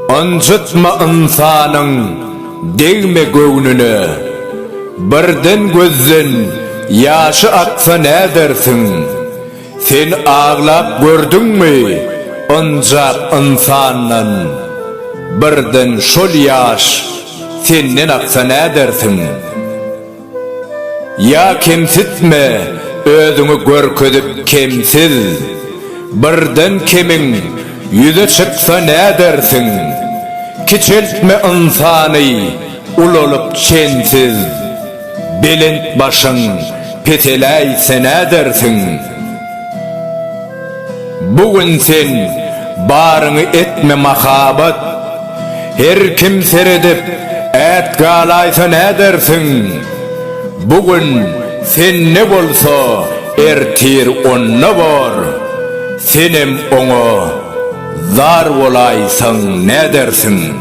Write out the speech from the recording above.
Anjıtma insanın değme göğnüne, birden gözden yaşı aksa ne dersin? Sen ağlap gördün mü ancak insanın, birden şol yaş senden aksa ne dersin? Ya kemsitme özünü görkezip kemsiz, birden kemin yüze çıksa ne dersin? Kiçiltme insanı ulolup çensiz, belent başın peteleyse ne dersin? Bugün sen barını etme mahabat, her kim seredip et galaysa ne dersin? Bugün sen ne bolsa ertir onna bor, senem onu zar olaysan ne dersin?